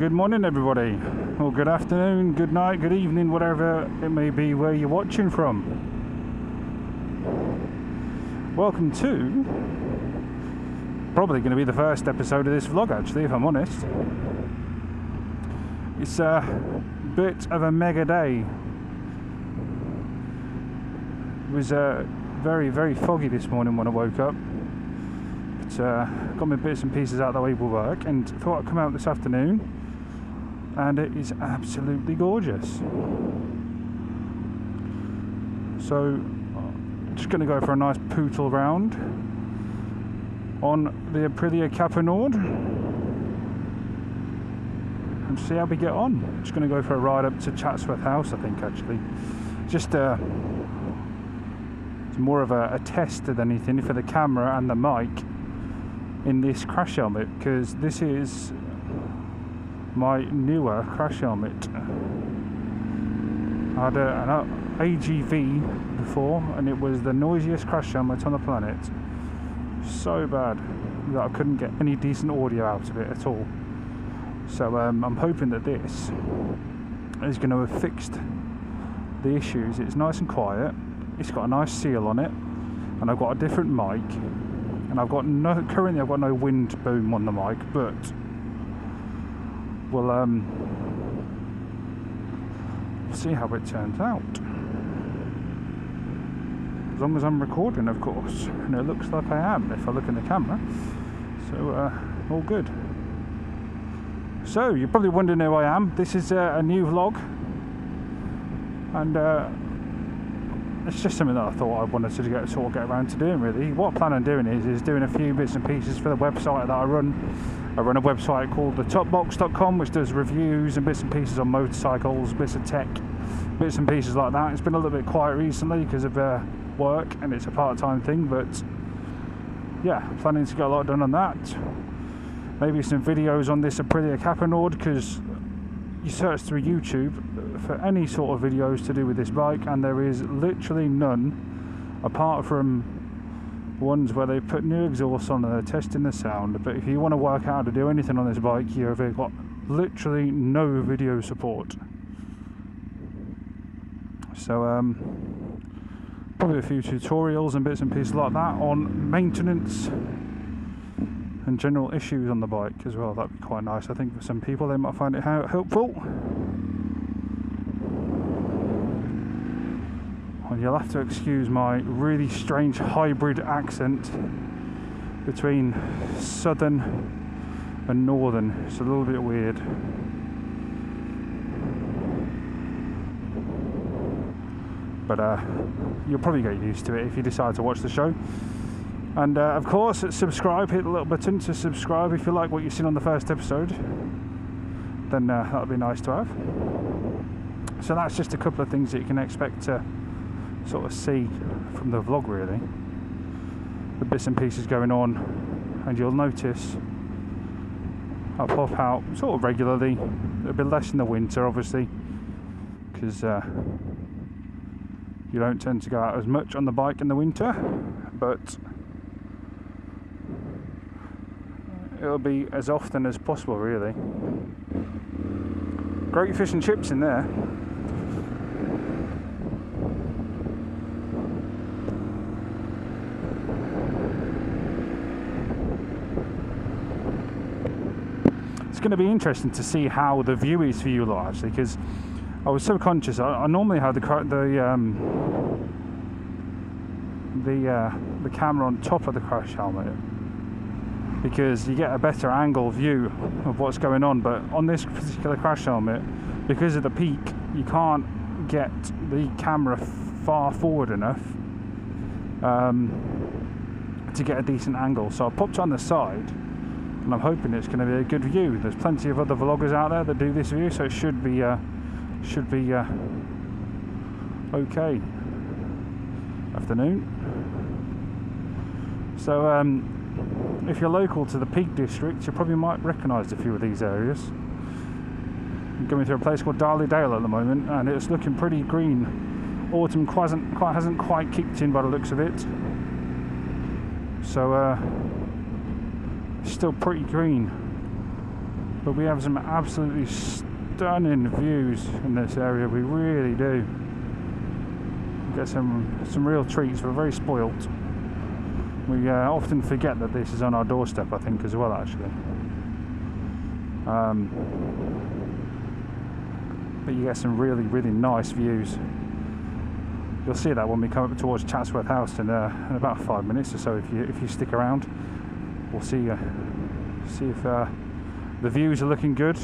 good morning everybody, or good afternoon, good night, good evening, whatever it may be where you're watching from. Welcome to probably going to be the first episode of this vlog, actually, if I'm honest. It's a bit of a mega day. It was very, very foggy this morning when I woke up. But got my bits and pieces out of the way for work and thought I'd come out this afternoon, and it is absolutely gorgeous. So I'm just going to go for a nice pootle round on the Aprilia Kappa Nord and see how we get on. I'm just going to go for a ride up to Chatsworth House, I think, actually. Just it's more of a test than anything for the camera and the mic in this crash helmet, because this is my newer crash helmet. I had an AGV before, and it was the noisiest crash helmet on the planet. So bad that I couldn't get any decent audio out of it at all. So I'm hoping that this is going to have fixed the issues. It's nice and quiet, it's got a nice seal on it, and I've got a different mic, and currently I've got no wind boom on the mic, but we'll see how it turns out. As long as I'm recording, of course, and it looks like I am if I look in the camera. So all good. So you're probably wondering who I am. This is a new vlog, and it's just something that I thought I wanted to get around to doing, really. What I plan on doing is doing a few bits and pieces for the website that I run. I run a website called thetopboxx.com, which does reviews and bits and pieces on motorcycles, bits of tech, bits and pieces like that. It's been a little bit quiet recently because of work, and it's a part-time thing, but yeah, planning to get a lot done on that. Maybe some videos on this Aprilia Kappa Nord, because you search through YouTube for any sort of videos to do with this bike, and there is literally none, apart from ones where they put new exhaust on and they're testing the sound. But if you want to work out how to do anything on this bike, you've got literally no video support. So probably a few tutorials and bits and pieces like that on maintenance and general issues on the bike as well. That'd be quite nice. I think for some people they might find it helpful. And you'll have to excuse my really strange hybrid accent between southern and northern. It's a little bit weird. But you'll probably get used to it if you decide to watch the show. And of course, subscribe, hit the little button to subscribe if you like what you've seen on the first episode. Then that would be nice to have. So that's just a couple of things that you can expect to sort of see from the vlog, really. The bits and pieces going on, and you'll notice I'll pop out sort of regularly. A bit less in the winter, obviously, because you don't tend to go out as much on the bike in the winter, but it'll be as often as possible, really. Great fish and chips in there. It's going to be interesting to see how the view is for you lot, actually, because I was so conscious. I normally have the camera on top of the crash helmet, because you get a better angle view of what's going on. But on this particular crash helmet, because of the peak, you can't get the camera far forward enough to get a decent angle. So I popped it on the side, and I'm hoping it's going to be a good view. There's plenty of other vloggers out there that do this view, so it should be okay. Afternoon. So if you're local to the Peak District, you probably might recognise a few of these areas. I'm going through a place called Darley Dale at the moment, and it's looking pretty green. Autumn hasn't quite kicked in by the looks of it, so it's still pretty green. But we have some absolutely stunning views in this area, we really do. We get some real treats, we're very spoilt. We often forget that this is on our doorstep, I think, as well, actually. But you get some really, really nice views. You'll see that when we come up towards Chatsworth House in about 5 minutes or so. If you stick around, we'll see if the views are looking good.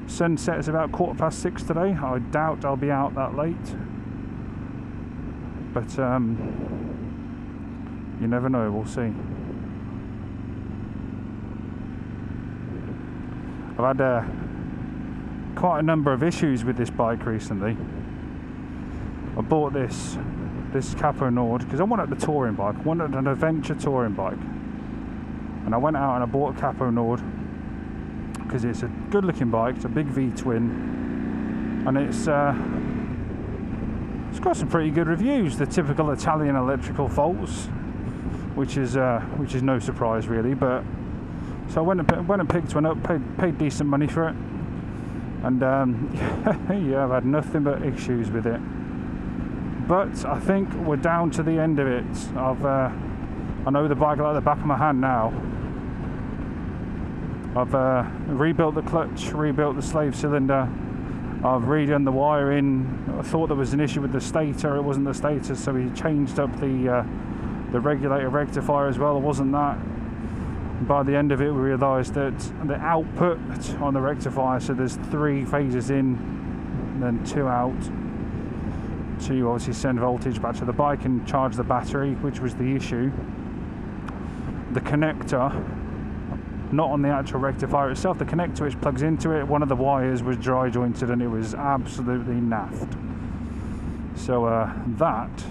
Sunset is about 6:15 today. I doubt I'll be out that late, but you never know. We'll see. I've had quite a number of issues with this bike recently. I bought this Capo Nord because I wanted a touring bike. I wanted an adventure touring bike, and I went out and I bought a Capo Nord because it's a good looking bike. It's a big V-twin, and it's got some pretty good reviews. The typical Italian electrical faults, which is no surprise really. But so I went and picked one up, paid decent money for it, and yeah, I've had nothing but issues with it. But I think we're down to the end of it. I know the bike like the back of my hand now. I've rebuilt the clutch, rebuilt the slave cylinder. I've redone the wiring. I thought there was an issue with the stator. It wasn't the stator, so we changed up the regulator rectifier as well. It wasn't that. By the end of it, we realised that the output on the rectifier, so there's 3 phases in and then 2 out, to obviously send voltage back to the bike and charge the battery, which was the issue. The connector, not on the actual rectifier itself, the connector which plugs into it, one of the wires was dry jointed and it was absolutely naffed. So that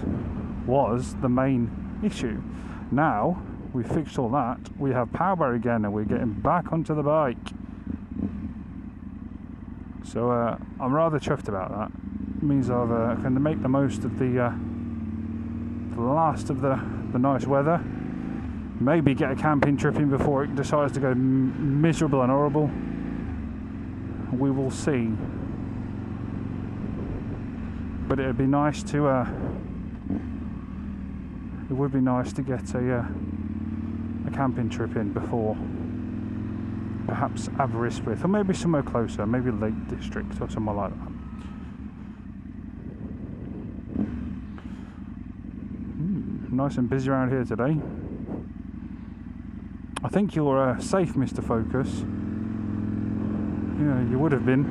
was the main issue. Now we fixed all that, we have power again and we're getting back onto the bike. So I'm rather chuffed about that. It means I've can make the most of the last of the nice weather. Maybe get a camping trip in before it decides to go miserable and horrible. We will see. But it'd be nice to it would be nice to get a camping trip in before perhaps Aberystwyth, or maybe somewhere closer, maybe Lake District or somewhere like that. Nice and busy around here today. I think you're safe, Mr. Focus. Yeah, you would have been.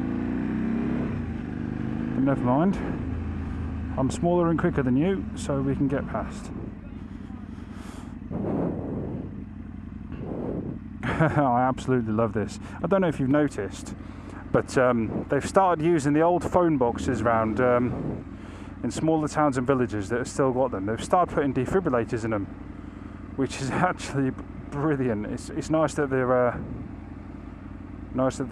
But never mind. I'm smaller and quicker than you, so we can get past. I absolutely love this. I don't know if you've noticed, but they've started using the old phone boxes around in smaller towns and villages that have still got them. They've started putting defibrillators in them, which is actually brilliant. It's nice that they're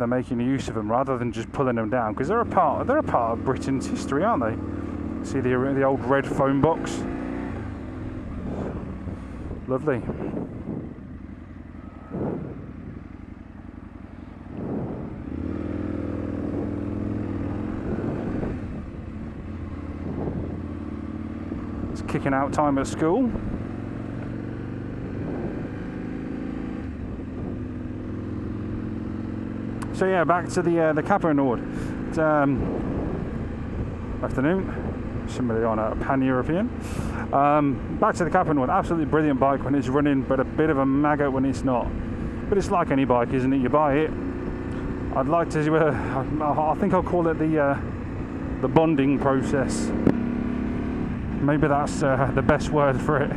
making use of them rather than just pulling them down, because they're a part of Britain's history, aren't they? See the old red phone box. Lovely. It's kicking out time at school. So yeah, back to the Capo Nord. Afternoon. Somebody on a pan-European. Back to the Capo Nord. Absolutely brilliant bike when it's running, but a bit of a maggot when it's not. But it's like any bike, isn't it? You buy it. I'd like to. I think I'll call it the bonding process. Maybe that's the best word for it.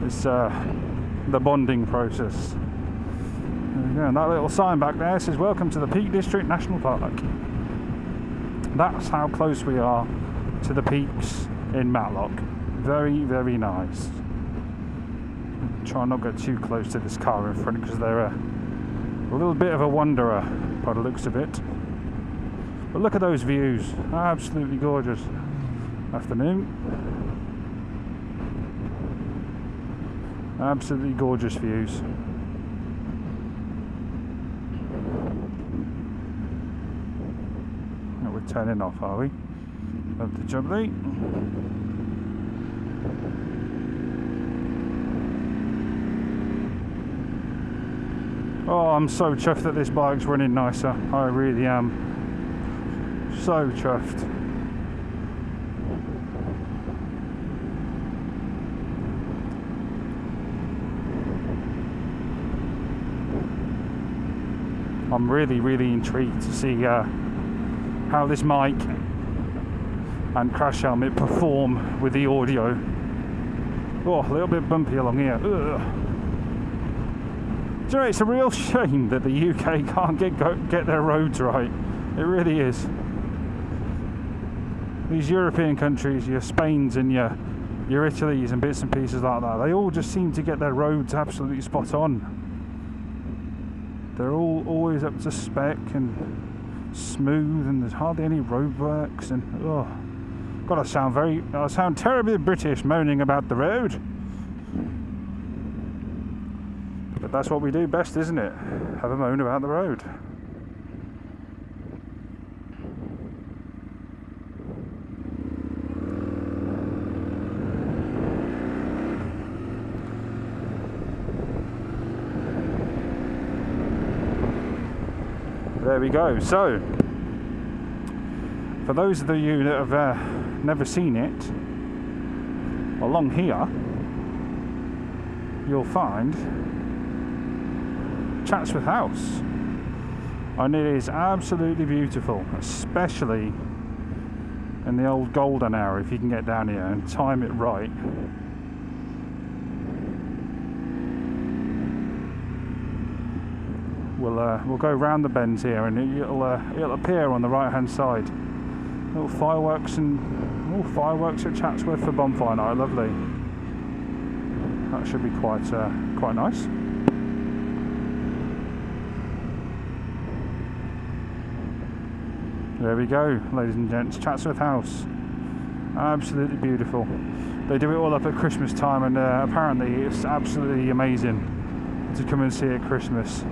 It's the bonding process. And that little sign back there says "Welcome to the Peak District National Park." That's how close we are to the peaks in Matlock. Very, very nice. Try not to get too close to this car in front, because they're a little bit of a wanderer by the looks of it. But look at those views, absolutely gorgeous. Afternoon. Absolutely gorgeous views. turning off, are we? Lovely jubbly. Oh, I'm so chuffed that this bike's running nicer. I really am. So chuffed. I'm really intrigued to see how this mic and crash helmet perform with the audio. Oh, a little bit bumpy along here. Ugh. Do you know, it's a real shame that the UK can't get their roads right. It really is. These European countries, your Spains and your Italys and bits and pieces like that, they all just seem to get their roads absolutely spot on. They're all always up to spec and smooth, and there's hardly any roadworks. And oh, God, I sound terribly British moaning about the road. But that's what we do best, isn't it? Have a moan about the road. There we go. So, for those of you that have never seen it, along here you'll find Chatsworth House, and it is absolutely beautiful, especially in the old golden hour. If you can get down here and time it right, we'll go round the bends here, and it'll appear on the right hand side. Little fireworks at Chatsworth for bonfire night. Lovely. That should be quite nice. There we go, ladies and gents, Chatsworth House. Absolutely beautiful. They do it all up at Christmas time, and apparently it's absolutely amazing to come and see it at Christmas.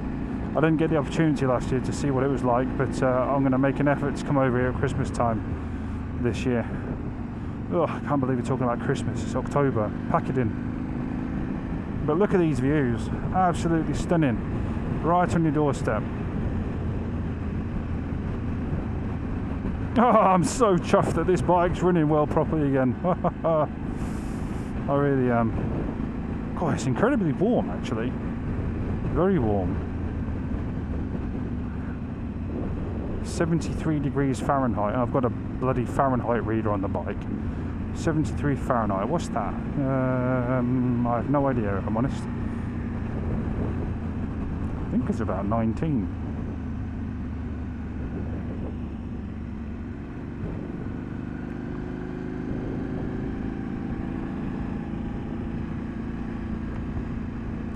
I didn't get the opportunity last year to see what it was like, but I'm going to make an effort to come over here at Christmas time this year. Oh, I can't believe we're talking about Christmas. It's October. Pack it in. But look at these views. Absolutely stunning. Right on your doorstep. Oh, I'm so chuffed that this bike's running well properly again. I really am. God, it's incredibly warm actually. Very warm. 73 degrees Fahrenheit. I've got a bloody Fahrenheit reader on the bike. 73 Fahrenheit. What's that? I have no idea, if I'm honest. I think it's about 19.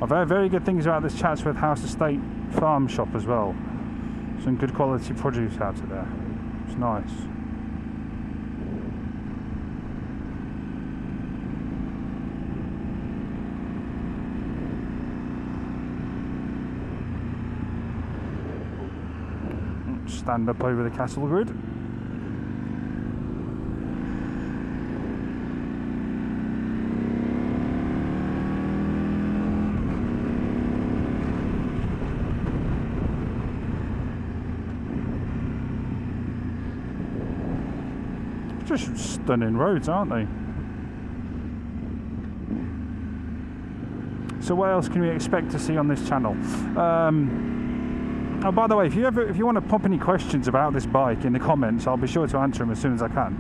I've heard very good things about this Chatsworth House Estate farm shop as well. Some good quality produce out of there. It's nice. Stand up over the castle grid. Just stunning roads, aren't they? So what else can we expect to see on this channel? Oh, by the way, if you want to pop any questions about this bike in the comments, I'll be sure to answer them as soon as I can.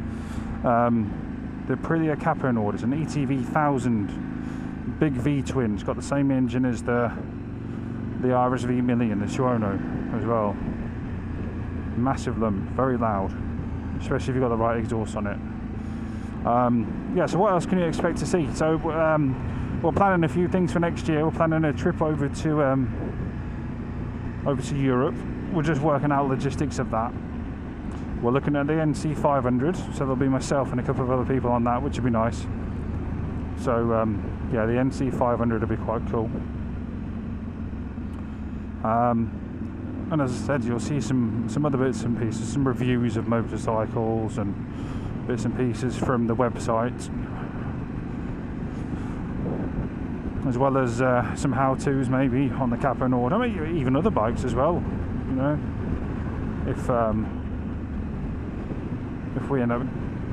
The Aprilia Capone orders an ETV 1000 big V-twin. It's got the same engine as the RSV Million, the Tuono as well. Massive lump, very loud. Especially if you've got the right exhaust on it. Yeah, so what else can you expect to see? So we're planning a few things for next year. We're planning a trip over to Europe. We're just working out logistics of that. We're looking at the NC 500, so there'll be myself and a couple of other people on that, which would be nice. So yeah, the NC 500 will be quite cool. And as I said, you'll see some other bits and pieces, some reviews of motorcycles and bits and pieces from the website, as well as some how-tos maybe on the Capo Nord. I mean, even other bikes as well. You know, if we end up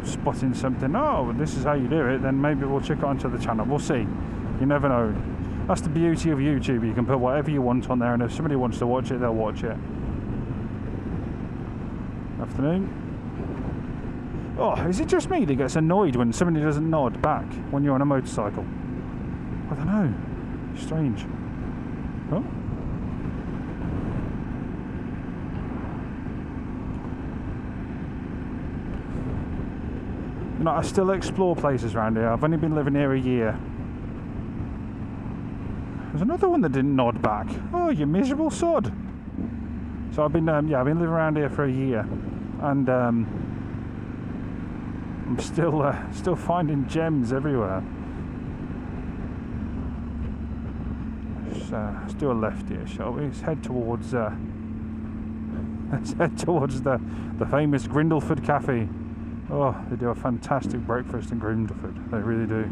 spotting something, oh, this is how you do it, then maybe we'll check it onto the channel. We'll see. You never know. That's the beauty of YouTube. You can put whatever you want on there, and if somebody wants to watch it, they'll watch it. Afternoon. Oh, is it just me that gets annoyed when somebody doesn't nod back when you're on a motorcycle? I don't know. Strange. Oh. You know, I still explore places around here. I've only been living here a year. There's another one that didn't nod back. Oh, you miserable sod. So I've been, I've been living around here for a year, and I'm still finding gems everywhere. Let's do a left here, shall we? Let's head towards the famous Grindleford Cafe. Oh, they do a fantastic breakfast in Grindleford. They really do.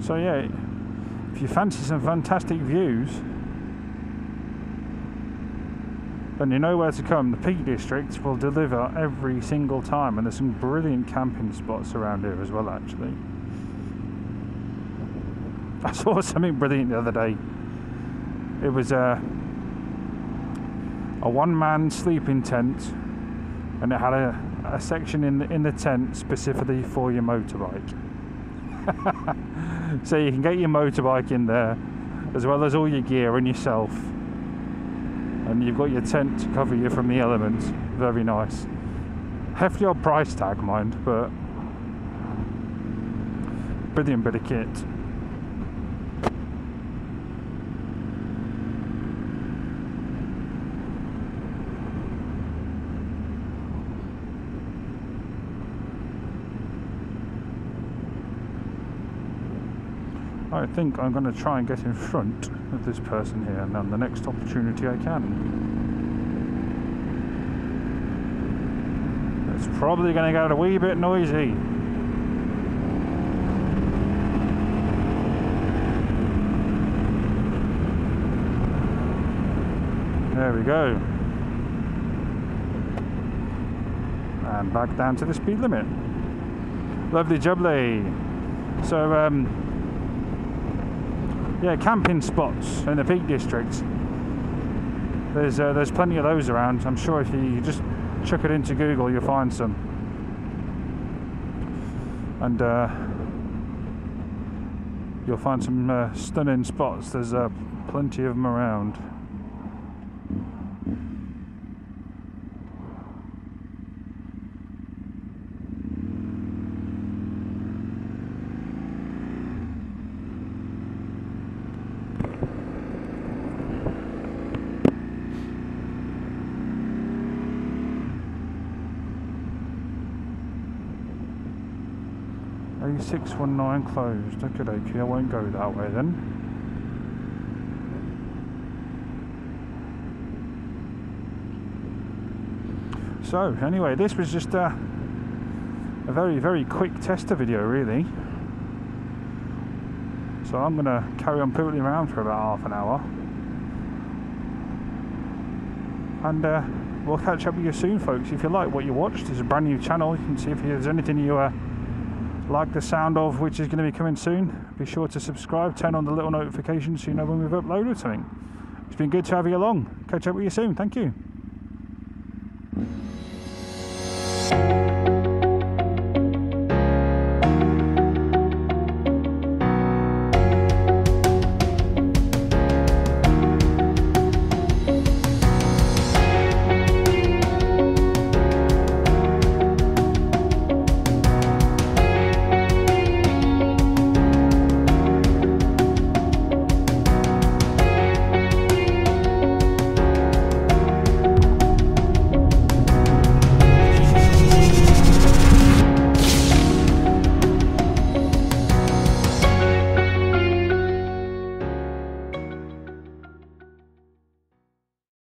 So yeah, if you fancy some fantastic views, then you know where to come. The Peak District will deliver every single time, and there's some brilliant camping spots around here as well, actually. I saw something brilliant the other day. It was a one-man sleeping tent, and it had a section in the tent specifically for your motorbike. So you can get your motorbike in there, as well as all your gear and yourself, and you've got your tent to cover you from the elements. Very nice. Hefty old price tag, mind, but brilliant bit of kit. I think I'm going to try and get in front of this person here, and on the next opportunity I can. It's probably going to get a wee bit noisy. There we go. And back down to the speed limit. Lovely jubbly. So, yeah, camping spots in the Peak District. There's plenty of those around. I'm sure if you just chuck it into Google, you'll find some. And you'll find some stunning spots. There's plenty of them around. A619 closed. Okay, I won't go that way then. So anyway, this was just a very, very quick tester video, really. So I'm going to carry on pootling around for about half an hour, and we'll catch up with you soon, folks. If you like what you watched, it's a brand new channel. You can see if there's anything you like the sound of, which is going to be coming soon. Be sure to subscribe, turn on the little notifications so you know when we've uploaded something. It's been good to have you along. Catch up with you soon. Thank you.